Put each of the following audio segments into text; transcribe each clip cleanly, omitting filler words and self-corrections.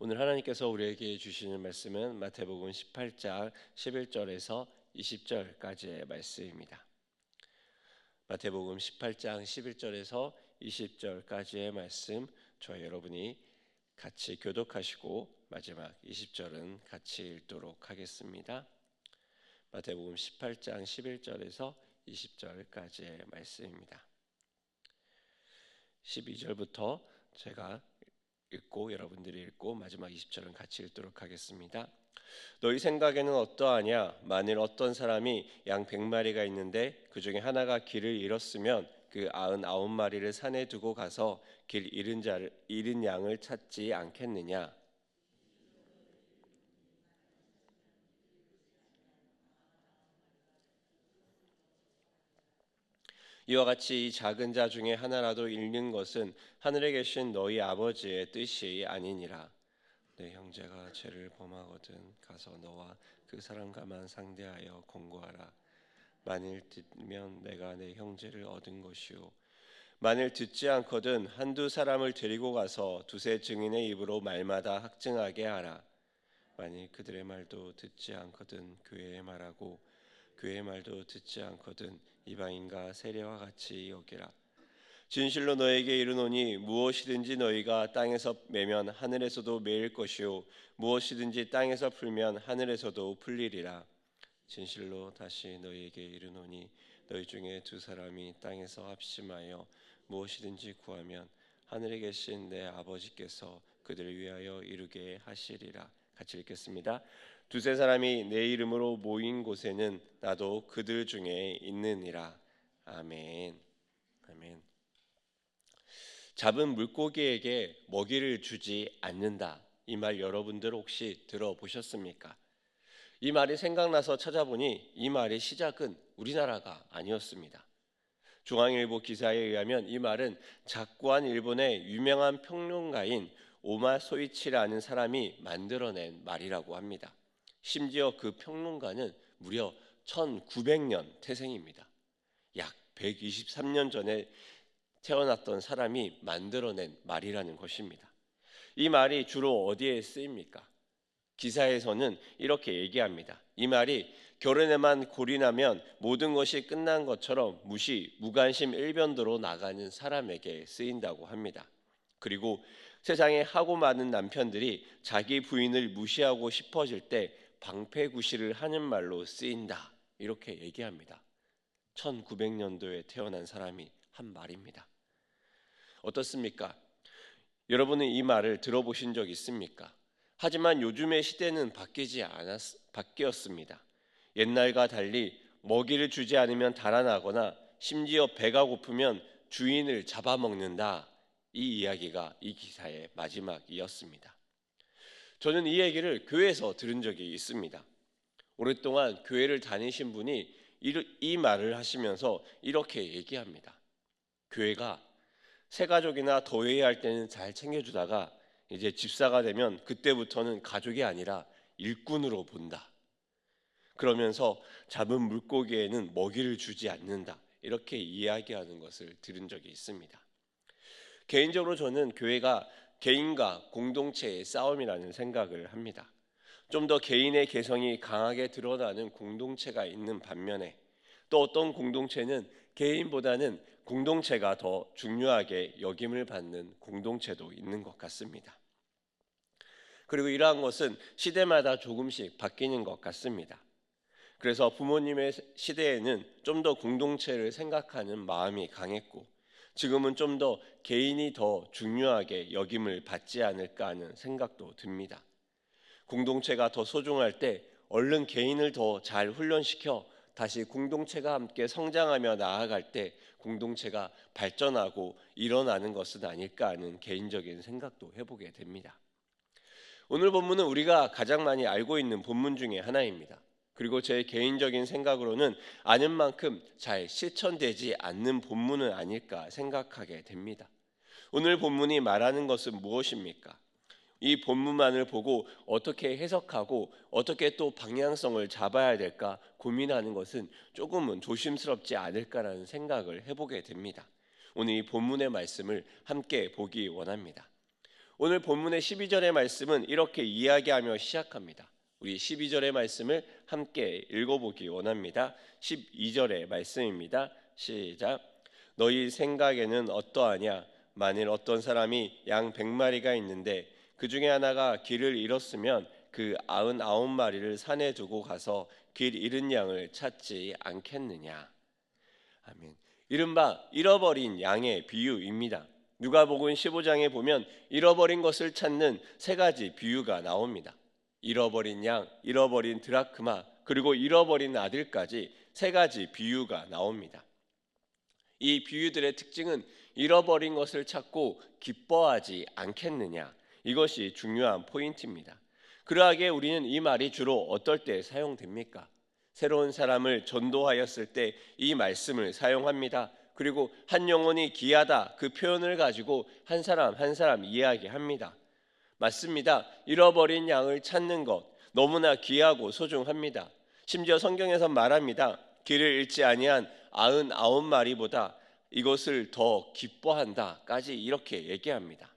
오늘 하나님께서 우리에게 주시는 말씀은 마태복음 18장 11절에서 20절까지의 말씀입니다. 마태복음 18장 11절에서 20절까지의 말씀, 저희 여러분이 같이 교독하시고 마지막 20절은 같이 읽도록 하겠습니다. 마태복음 18장 11절에서 20절까지의 말씀입니다. 12절부터 제가 읽고 여러분들이 읽고 마지막 20절은 같이 읽도록 하겠습니다. 너희 생각에는 어떠하냐? 만일 어떤 사람이 양 100마리가 있는데 그 중에 하나가 길을 잃었으면 그 99마리를 산에 두고 가서 길 잃은 양을 찾지 않겠느냐? 이와 같이 이 작은 자 중에 하나라도 잃는 것은 하늘에 계신 너희 아버지의 뜻이 아니니라. 내 형제가 죄를 범하거든 가서 너와 그 사람과만 상대하여 공고하라. 만일 듣면 내가 내 형제를 얻은 것이요, 만일 듣지 않거든 한두 사람을 데리고 가서 두세 증인의 입으로 말마다 확증하게 하라. 만일 그들의 말도 듣지 않거든 교회의 말하고 교회의 말도 듣지 않거든 이방인과 세례와 같이 여기라. 진실로 너에게 이르노니 무엇이든지 너희가 땅에서 매면 하늘에서도 매일 것이요, 무엇이든지 땅에서 풀면 하늘에서도 풀리리라. 진실로 다시 너희에게 이르노니 너희 중에 두 사람이 땅에서 합심하여 무엇이든지 구하면 하늘에 계신 내 아버지께서 그들을 위하여 이루게 하시리라. 같이 읽겠습니다. 두세 사람이 내 이름으로 모인 곳에는 나도 그들 중에 있느니라. 아멘. 아멘. 잡은 물고기에게 먹이를 주지 않는다. 이 말 여러분들 혹시 들어보셨습니까? 이 말이 생각나서 찾아보니 이 말의 시작은 우리나라가 아니었습니다. 중앙일보 기사에 의하면 이 말은 작고한 일본의 유명한 평론가인 오마 소이치라는 사람이 만들어낸 말이라고 합니다. 심지어 그 평론가는 무려 1900년 태생입니다. 약 123년 전에 태어났던 사람이 만들어낸 말이라는 것입니다. 이 말이 주로 어디에 쓰입니까? 기사에서는 이렇게 얘기합니다. 이 말이 결혼에만 골인하면 모든 것이 끝난 것처럼 무관심 일변도로 나가는 사람에게 쓰인다고 합니다. 그리고 세상에 하고 많은 남편들이 자기 부인을 무시하고 싶어질 때 방패구실을 하는 말로 쓰인다. 이렇게 얘기합니다. 1900년도에 태어난 사람이 한 말입니다. 어떻습니까? 여러분은 이 말을 들어보신 적 있습니까? 하지만 요즘의 시대는 바뀌었습니다. 옛날과 달리 먹이를 주지 않으면 달아나거나 심지어 배가 고프면 주인을 잡아먹는다. 이 이야기가 이 기사의 마지막이었습니다. 저는 이 얘기를 교회에서 들은 적이 있습니다. 오랫동안 교회를 다니신 분이 이 말을 하시면서 이렇게 얘기합니다. 교회가 새가족이나 더해야 할 때는 잘 챙겨주다가 이제 집사가 되면 그때부터는 가족이 아니라 일꾼으로 본다. 그러면서 잡은 물고기에는 먹이를 주지 않는다. 이렇게 이야기하는 것을 들은 적이 있습니다. 개인적으로 저는 교회가 개인과 공동체의 싸움이라는 생각을 합니다. 좀 더 개인의 개성이 강하게 드러나는 공동체가 있는 반면에 또 어떤 공동체는 개인보다는 공동체가 더 중요하게 여김을 받는 공동체도 있는 것 같습니다. 그리고 이러한 것은 시대마다 조금씩 바뀌는 것 같습니다. 그래서 부모님의 시대에는 좀 더 공동체를 생각하는 마음이 강했고 지금은 좀 더 개인이 더 중요하게 여김을 받지 않을까 하는 생각도 듭니다. 공동체가 더 소중할 때 얼른 개인을 더 잘 훈련시켜 다시 공동체가 함께 성장하며 나아갈 때 공동체가 발전하고 일어나는 것은 아닐까 하는 개인적인 생각도 해보게 됩니다. 오늘 본문은 우리가 가장 많이 알고 있는 본문 중에 하나입니다. 그리고 제 개인적인 생각으로는 아는 만큼 잘 실천되지 않는 본문은 아닐까 생각하게 됩니다. 오늘 본문이 말하는 것은 무엇입니까? 이 본문만을 보고 어떻게 해석하고 어떻게 또 방향성을 잡아야 될까 고민하는 것은 조금은 조심스럽지 않을까라는 생각을 해보게 됩니다. 오늘 이 본문의 말씀을 함께 보기 원합니다. 오늘 본문의 12절의 말씀은 이렇게 이야기하며 시작합니다. 우리 12절의 말씀을 함께 읽어보기 원합니다. 12절의 말씀입니다. 시작. 너희 생각에는 어떠하냐? 만일 어떤 사람이 양 100마리가 있는데 그 중에 하나가 길을 잃었으면 그 99마리를 산에 두고 가서 길 잃은 양을 찾지 않겠느냐. 아멘. 이른바 잃어버린 양의 비유입니다. 누가복음 15장에 보면 잃어버린 것을 찾는 세 가지 비유가 나옵니다. 잃어버린 양, 잃어버린 드라크마, 그리고 잃어버린 아들까지 세 가지 비유가 나옵니다. 이 비유들의 특징은 잃어버린 것을 찾고 기뻐하지 않겠느냐, 이것이 중요한 포인트입니다. 그러하기에 우리는 이 말이 주로 어떨 때 사용됩니까? 새로운 사람을 전도하였을 때 이 말씀을 사용합니다. 그리고 한 영혼이 귀하다, 그 표현을 가지고 한 사람 한 사람 이야기합니다. 맞습니다. 잃어버린 양을 찾는 것 너무나 귀하고 소중합니다. 심지어 성경에서 말합니다. 길을 잃지 아니한 99마리보다 이것을 더 기뻐한다까지 이렇게 얘기합니다.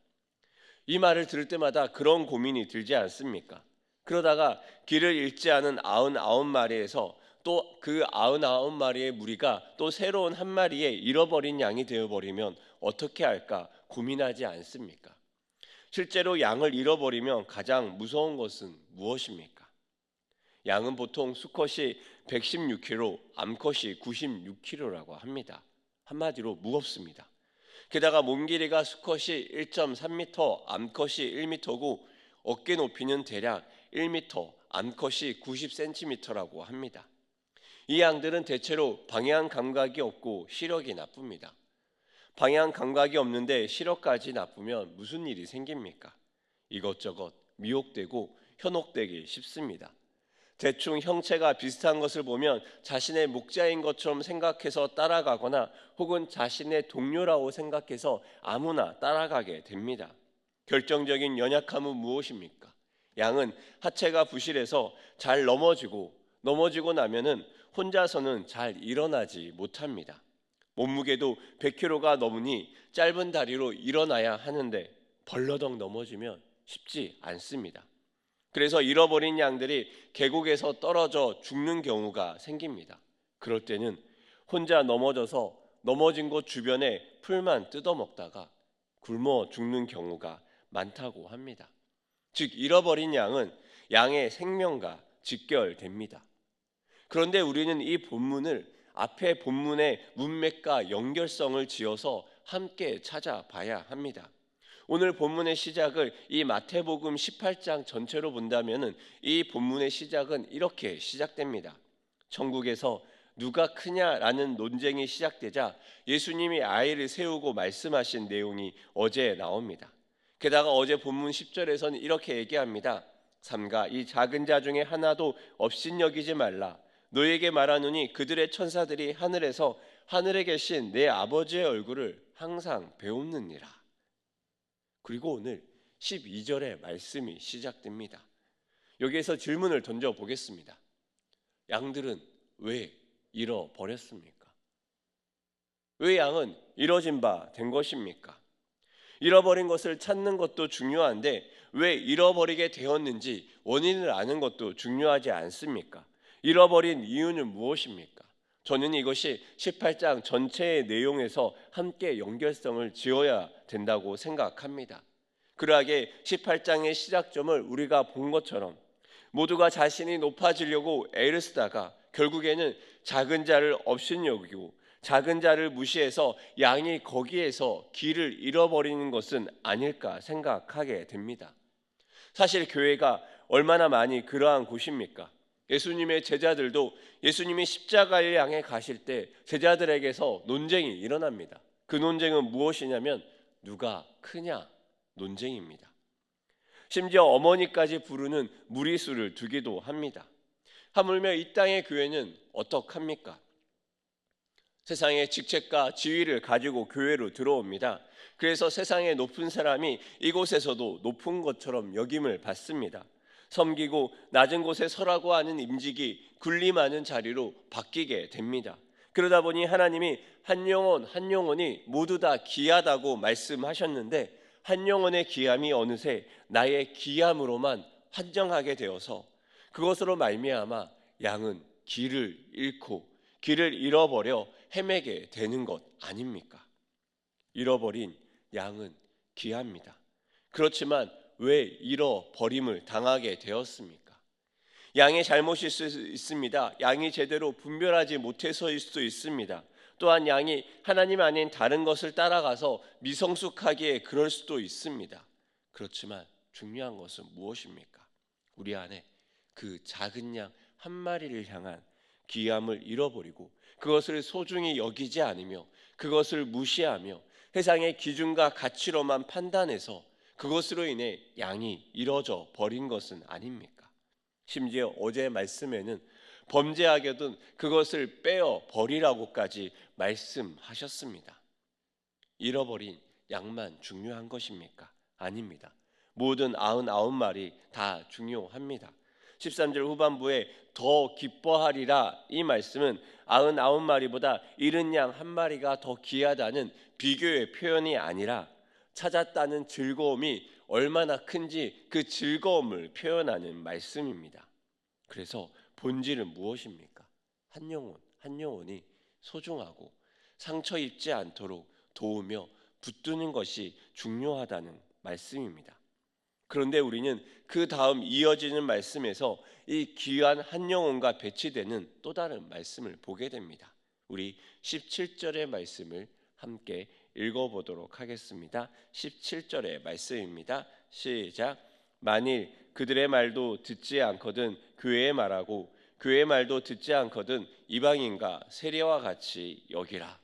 이 말을 들을 때마다 그런 고민이 들지 않습니까? 그러다가 길을 잃지 않은 99마리에서 또 그 99마리의 무리가 또 새로운 한 마리의 잃어버린 양이 되어버리면 어떻게 할까 고민하지 않습니까? 실제로 양을 잃어버리면 가장 무서운 것은 무엇입니까? 양은 보통 수컷이 116kg, 암컷이 96kg라고 합니다. 한마디로 무겁습니다. 게다가 몸 길이가 수컷이 1.3m, 암컷이 1m고 어깨 높이는 대략 1m, 암컷이 90cm라고 합니다. 이 양들은 대체로 방향 감각이 없고 시력이 나쁩니다. 방향 감각이 없는데 시력까지 나쁘면 무슨 일이 생깁니까? 이것저것 미혹되고 현혹되기 쉽습니다. 대충 형체가 비슷한 것을 보면 자신의 목자인 것처럼 생각해서 따라가거나 혹은 자신의 동료라고 생각해서 아무나 따라가게 됩니다. 결정적인 연약함은 무엇입니까? 양은 하체가 부실해서 잘 넘어지고 나면은 혼자서는 잘 일어나지 못합니다. 몸무게도 100kg가 넘으니 짧은 다리로 일어나야 하는데 벌러덩 넘어지면 쉽지 않습니다. 그래서 잃어버린 양들이 계곡에서 떨어져 죽는 경우가 생깁니다. 그럴 때는 혼자 넘어진 곳 주변에 풀만 뜯어먹다가 굶어 죽는 경우가 많다고 합니다. 즉 잃어버린 양은 양의 생명과 직결됩니다. 그런데 우리는 이 본문을 앞에 본문의 문맥과 연결성을 지어서 함께 찾아봐야 합니다. 오늘 본문의 시작을 이 마태복음 18장 전체로 본다면 이 본문의 시작은 이렇게 시작됩니다. 천국에서 누가 크냐라는 논쟁이 시작되자 예수님이 아이를 세우고 말씀하신 내용이 어제 나옵니다. 게다가 어제 본문 10절에서는 이렇게 얘기합니다. 삼가 이 작은 자 중에 하나도 업신여기지 말라. 너에게 말하노니 그들의 천사들이 하늘에서 하늘에 계신 내 아버지의 얼굴을 항상 배우느니라. 그리고 오늘 12절의 말씀이 시작됩니다. 여기에서 질문을 던져보겠습니다. 양들은 왜 잃어버렸습니까? 왜 양은 잃어진 바 된 것입니까? 잃어버린 것을 찾는 것도 중요한데 왜 잃어버리게 되었는지 원인을 아는 것도 중요하지 않습니까? 잃어버린 이유는 무엇입니까? 저는 이것이 18장 전체의 내용에서 함께 연결성을 지어야 된다고 생각합니다. 그러하게 18장의 시작점을 우리가 본 것처럼 모두가 자신이 높아지려고 애를 쓰다가 결국에는 작은 자를 업신여기고 작은 자를 무시해서 양이 거기에서 길을 잃어버리는 것은 아닐까 생각하게 됩니다. 사실 교회가 얼마나 많이 그러한 곳입니까? 예수님의 제자들도 예수님이 십자가를 향해 가실 때 제자들에게서 논쟁이 일어납니다. 그 논쟁은 무엇이냐면 누가 크냐 논쟁입니다. 심지어 어머니까지 부르는 무리수를 두기도 합니다. 하물며 이 땅의 교회는 어떡합니까? 세상의 직책과 지위를 가지고 교회로 들어옵니다. 그래서 세상의 높은 사람이 이곳에서도 높은 것처럼 여김을 받습니다. 섬기고 낮은 곳에 서라고 하는 임직이 군림하는 자리로 바뀌게 됩니다. 그러다 보니 하나님이 한 영혼이 모두 다 귀하다고 말씀하셨는데 한 영혼의 귀함이 어느새 나의 귀함으로만 환정하게 되어서 그것으로 말미암아 양은 길을 잃고 길을 잃어버려 헤매게 되는 것 아닙니까? 잃어버린 양은 귀합니다. 그렇지만 왜 잃어버림을 당하게 되었습니까? 양의 잘못일 수 있습니다. 양이 제대로 분별하지 못해서일 수도 있습니다. 또한 양이 하나님 아닌 다른 것을 따라가서 미성숙하기에 그럴 수도 있습니다. 그렇지만 중요한 것은 무엇입니까? 우리 안에 그 작은 양 한 마리를 향한 귀함을 잃어버리고 그것을 소중히 여기지 않으며 그것을 무시하며 세상의 기준과 가치로만 판단해서 그것으로 인해 양이 잃어져 버린 것은 아닙니까? 심지어 어제 말씀에는 범죄하게든 그것을 빼어 버리라고까지 말씀하셨습니다. 잃어버린 양만 중요한 것입니까? 아닙니다. 모든 99마리 다 중요합니다. 13절 후반부에 더 기뻐하리라 이 말씀은 99마리보다 잃은 양 한 마리가 더 귀하다는 비교의 표현이 아니라 찾았다는 즐거움이 얼마나 큰지 그 즐거움을 표현하는 말씀입니다. 그래서 본질은 무엇입니까? 한 영혼이 소중하고 상처 입지 않도록 도우며 붙드는 것이 중요하다는 말씀입니다. 그런데 우리는 그 다음 이어지는 말씀에서 이 귀한 한 영혼과 배치되는 또 다른 말씀을 보게 됩니다. 우리 17절의 말씀을 함께 읽어보도록 하겠습니다. 17절의 말씀입니다. 시작. 만일 그들의 말도 듣지 않거든 교회의 말하고 교회의 말도 듣지 않거든 이방인과 세례와 같이 여기라.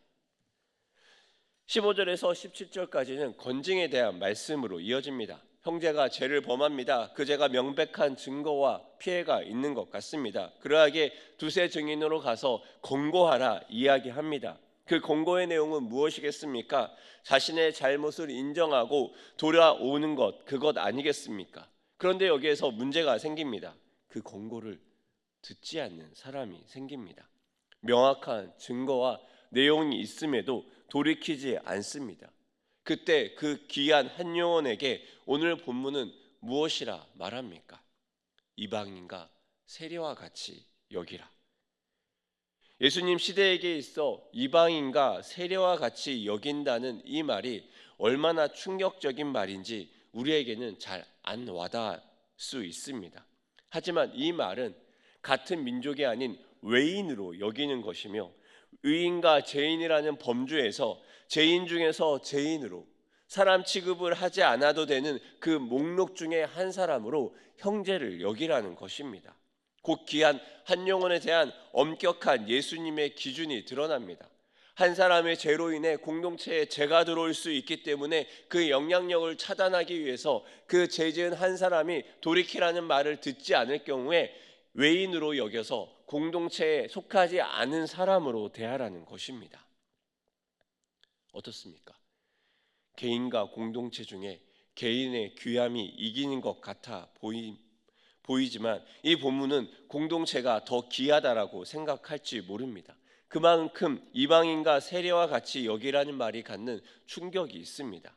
15절에서 17절까지는 건징에 대한 말씀으로 이어집니다. 형제가 죄를 범합니다. 그 죄가 명백한 증거와 피해가 있는 것 같습니다. 그러하기에 두세 증인으로 가서 권고하라 이야기합니다. 그 권고의 내용은 무엇이겠습니까? 자신의 잘못을 인정하고 돌아오는 것, 그것 아니겠습니까? 그런데 여기에서 문제가 생깁니다. 그 권고를 듣지 않는 사람이 생깁니다. 명확한 증거와 내용이 있음에도 돌이키지 않습니다. 그때 그 귀한 한 영혼에게 오늘 본문은 무엇이라 말합니까? 이방인과 세례와 같이 여기라. 예수님 시대에게 있어 이방인과 세례와 같이 여긴다는 이 말이 얼마나 충격적인 말인지 우리에게는 잘 안 와닿을 수 있습니다. 하지만 이 말은 같은 민족이 아닌 외인으로 여기는 것이며 의인과 죄인이라는 범주에서 죄인 중에서 죄인으로 사람 취급을 하지 않아도 되는 그 목록 중에 한 사람으로 형제를 여기라는 것입니다. 곧 귀한 한 영혼에 대한 엄격한 예수님의 기준이 드러납니다. 한 사람의 죄로 인해 공동체에 죄가 들어올 수 있기 때문에 그 영향력을 차단하기 위해서 그 죄 지은 한 사람이 돌이키라는 말을 듣지 않을 경우에 외인으로 여겨서 공동체에 속하지 않은 사람으로 대하라는 것입니다. 어떻습니까? 개인과 공동체 중에 개인의 귀함이 이기는 것 같아 보이지만 이 본문은 공동체가 더 귀하다라고 생각할지 모릅니다. 그만큼 이방인과 세례와 같이 여기라는 말이 갖는 충격이 있습니다.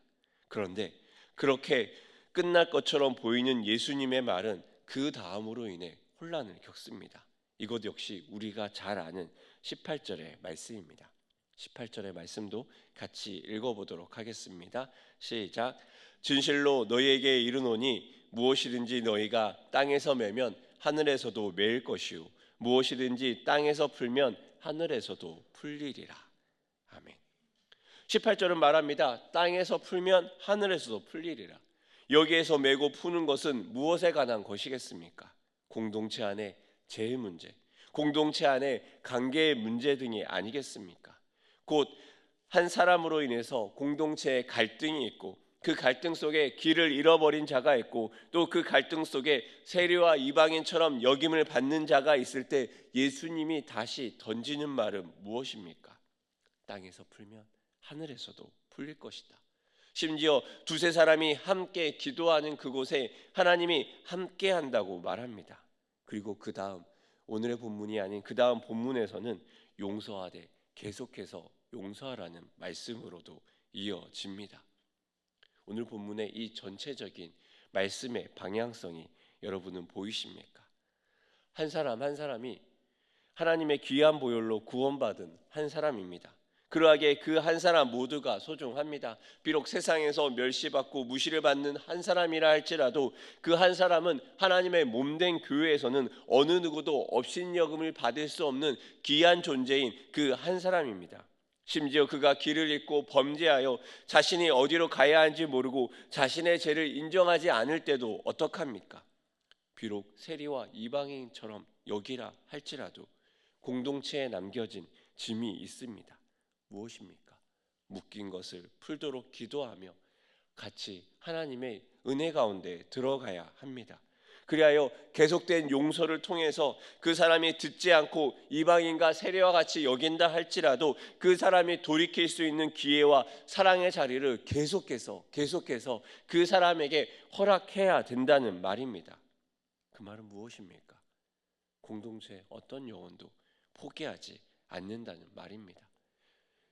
그런데 그렇게 끝날 것처럼 보이는 예수님의 말은 그 다음으로 인해 혼란을 겪습니다. 이것 역시 우리가 잘 아는 18절의 말씀입니다. 18절의 말씀도 같이 읽어보도록 하겠습니다. 시작. 진실로 너희에게 이르노니 무엇이든지 너희가 땅에서 매면 하늘에서도 매일 것이요 무엇이든지 땅에서 풀면 하늘에서도 풀리리라. 아멘. 18절은 말합니다. 땅에서 풀면 하늘에서도 풀리리라. 여기에서 매고 푸는 것은 무엇에 관한 것이겠습니까? 공동체 안에 죄의 문제, 공동체 안에 관계의 문제 등이 아니겠습니까? 곧 한 사람으로 인해서 공동체에 갈등이 있고 그 갈등 속에 길을 잃어버린 자가 있고 또 그 갈등 속에 세례와 이방인처럼 여김을 받는 자가 있을 때 예수님이 다시 던지는 말은 무엇입니까? 땅에서 풀면 하늘에서도 풀릴 것이다. 심지어 두세 사람이 함께 기도하는 그곳에 하나님이 함께 한다고 말합니다. 그리고 그 다음 오늘의 본문이 아닌 그 다음 본문에서는 용서하되 계속해서 용서하라는 말씀으로도 이어집니다. 오늘 본문의 이 전체적인 말씀의 방향성이 여러분은 보이십니까? 한 사람 한 사람이 하나님의 귀한 보혈로 구원받은 한 사람입니다. 그러하기에 그 한 사람 모두가 소중합니다. 비록 세상에서 멸시받고 무시를 받는 한 사람이라 할지라도 그 한 사람은 하나님의 몸된 교회에서는 어느 누구도 업신여금을 받을 수 없는 귀한 존재인 그 한 사람입니다. 심지어 그가 길을 잃고 범죄하여 자신이 어디로 가야 하는지 모르고 자신의 죄를 인정하지 않을 때도 어떡합니까? 비록 세리와 이방인처럼 여기라 할지라도 공동체에 남겨진 짐이 있습니다. 무엇입니까? 묶인 것을 풀도록 기도하며 같이 하나님의 은혜 가운데 들어가야 합니다. 그리하여 계속된 용서를 통해서 그 사람이 듣지 않고 이방인과 세리와 같이 여긴다 할지라도 그 사람이 돌이킬 수 있는 기회와 사랑의 자리를 계속해서 그 사람에게 허락해야 된다는 말입니다. 그 말은 무엇입니까? 공동체의 어떤 영혼도 포기하지 않는다는 말입니다.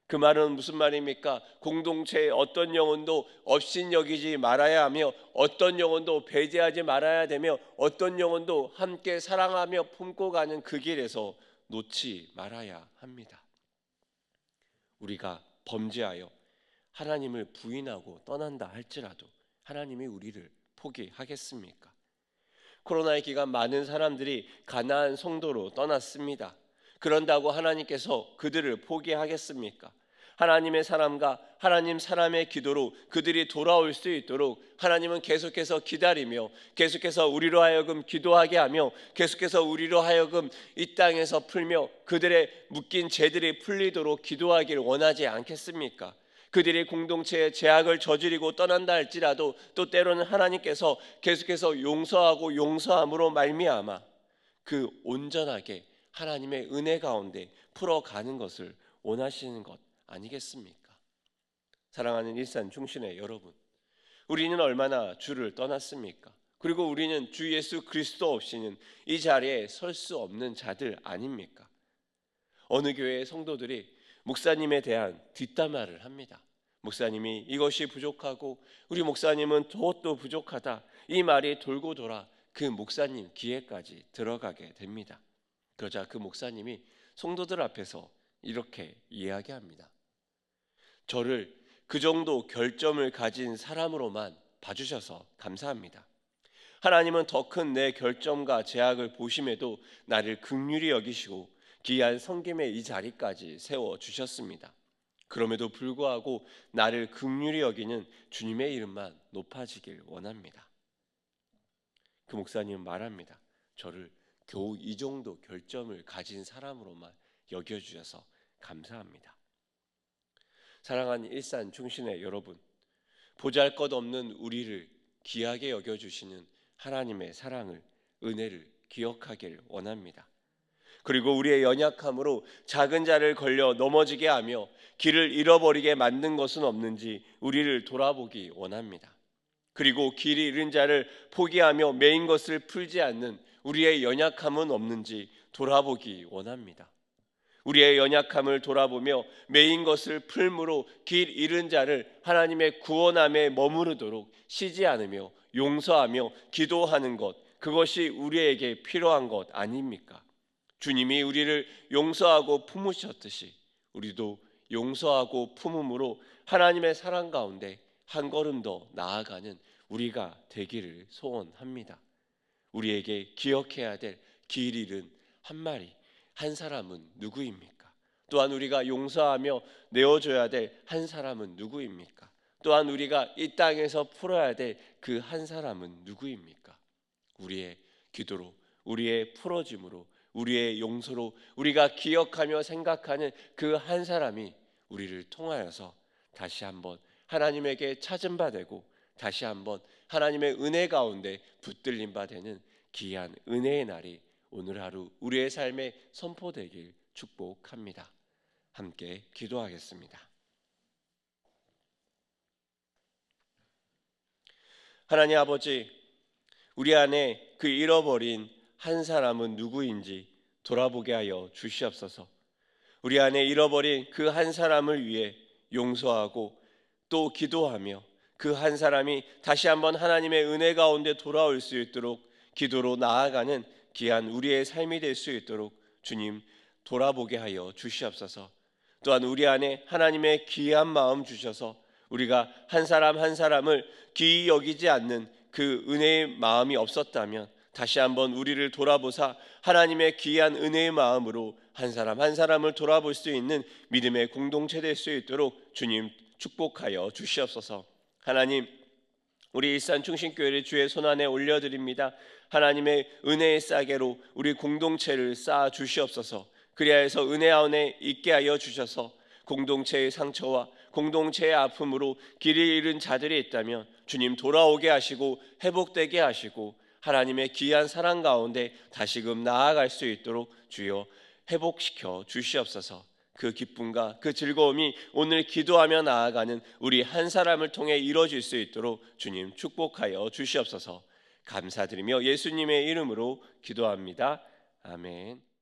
그 말은 무슨 말입니까? 공동체의 어떤 영혼도 업신여기지 말아야 하며 어떤 영혼도 배제하지 말아야 되며 어떤 영혼도 함께 사랑하며 품고 가는 그 길에서 놓지 말아야 합니다. 우리가 범죄하여 하나님을 부인하고 떠난다 할지라도 하나님이 우리를 포기하겠습니까? 코로나의 기간 많은 사람들이 가나안 성도로 떠났습니다. 그런다고 하나님께서 그들을 포기하겠습니까? 하나님의 사람과 하나님 사람의 기도로 그들이 돌아올 수 있도록 하나님은 계속해서 기다리며 계속해서 우리로 하여금 기도하게 하며 계속해서 우리로 하여금 이 땅에서 풀며 그들의 묶인 죄들이 풀리도록 기도하기를 원하지 않겠습니까? 그들이 공동체에 죄악을 저지르고 떠난다 할지라도 또 때로는 하나님께서 계속해서 용서하고 용서함으로 말미암아 그 온전하게 하나님의 은혜 가운데 풀어가는 것을 원하시는 것 아니겠습니까? 사랑하는 일산 중신의 여러분, 우리는 얼마나 주를 떠났습니까? 그리고 우리는 주 예수 그리스도 없이는 이 자리에 설 수 없는 자들 아닙니까? 어느 교회의 성도들이 목사님에 대한 뒷담화를 합니다. 목사님이 이것이 부족하고 우리 목사님은 그것도 부족하다. 이 말이 돌고 돌아 그 목사님 귀에까지 들어가게 됩니다. 그러자 그 목사님이 성도들 앞에서 이렇게 이야기합니다. 저를 그 정도 결점을 가진 사람으로만 봐주셔서 감사합니다. 하나님은 더 큰 내 결점과 죄악을 보심에도 나를 긍휼히 여기시고 귀한 섬김의 이 자리까지 세워주셨습니다. 그럼에도 불구하고 나를 긍휼히 여기는 주님의 이름만 높아지길 원합니다. 그 목사님은 말합니다. 저를 겨우 이 정도 결점을 가진 사람으로만 여겨주셔서 감사합니다. 사랑하는 일산 중신의 여러분, 보잘것없는 우리를 귀하게 여겨주시는 하나님의 사랑을, 은혜를 기억하길 원합니다. 그리고 우리의 연약함으로 작은 자를 걸려 넘어지게 하며 길을 잃어버리게 만든 것은 없는지 우리를 돌아보기 원합니다. 그리고 길이 잃은 자를 포기하며 매인 것을 풀지 않는 우리의 연약함은 없는지 돌아보기 원합니다. 우리의 연약함을 돌아보며 매인 것을 풀므로 길 잃은 자를 하나님의 구원함에 머무르도록 쉬지 않으며 용서하며 기도하는 것, 그것이 우리에게 필요한 것 아닙니까? 주님이 우리를 용서하고 품으셨듯이 우리도 용서하고 품음으로 하나님의 사랑 가운데 한 걸음 더 나아가는 우리가 되기를 소원합니다. 우리에게 기억해야 될 길 잃은 한 마리, 한 사람은 누구입니까? 또한 우리가 용서하며 내어줘야 될 한 사람은 누구입니까? 또한 우리가 이 땅에서 풀어야 될 그 한 사람은 누구입니까? 우리의 기도로, 우리의 풀어짐으로, 우리의 용서로 우리가 기억하며 생각하는 그 한 사람이 우리를 통하여서 다시 한번 하나님에게 찾은 바 되고 다시 한번 하나님의 은혜 가운데 붙들린 바 되는 귀한 은혜의 날이 오늘 하루 우리의 삶에 선포되길 축복합니다. 함께 기도하겠습니다. 하나님 아버지, 우리 안에 그 잃어버린 한 사람은 누구인지 돌아보게 하여 주시옵소서. 우리 안에 잃어버린 그 한 사람을 위해 용서하고 또 기도하며 그 한 사람이 다시 한번 하나님의 은혜 가운데 돌아올 수 있도록 기도로 나아가는 귀한 우리의 삶이 될 수 있도록 주님 돌아보게 하여 주시옵소서. 또한 우리 안에 하나님의 귀한 마음 주셔서 우리가 한 사람 한 사람을 귀히 여기지 않는 그 은혜의 마음이 없었다면 다시 한번 우리를 돌아보사 하나님의 귀한 은혜의 마음으로 한 사람 한 사람을 돌아볼 수 있는 믿음의 공동체 될 수 있도록 주님 축복하여 주시옵소서. 하나님, 우리 일산 충신교회를 주의 손안에 올려드립니다. 하나님의 은혜의 싸개로 우리 공동체를 쌓아 주시옵소서. 그리하여서 은혜 안에 있게 하여 주셔서 공동체의 상처와 공동체의 아픔으로 길을 잃은 자들이 있다면 주님 돌아오게 하시고 회복되게 하시고 하나님의 귀한 사랑 가운데 다시금 나아갈 수 있도록 주여 회복시켜 주시옵소서. 그 기쁨과 그 즐거움이 오늘 기도하며 나아가는 우리 한 사람을 통해 이루어질 수 있도록 주님 축복하여 주시옵소서. 감사드리며 예수님의 이름으로 기도합니다. 아멘.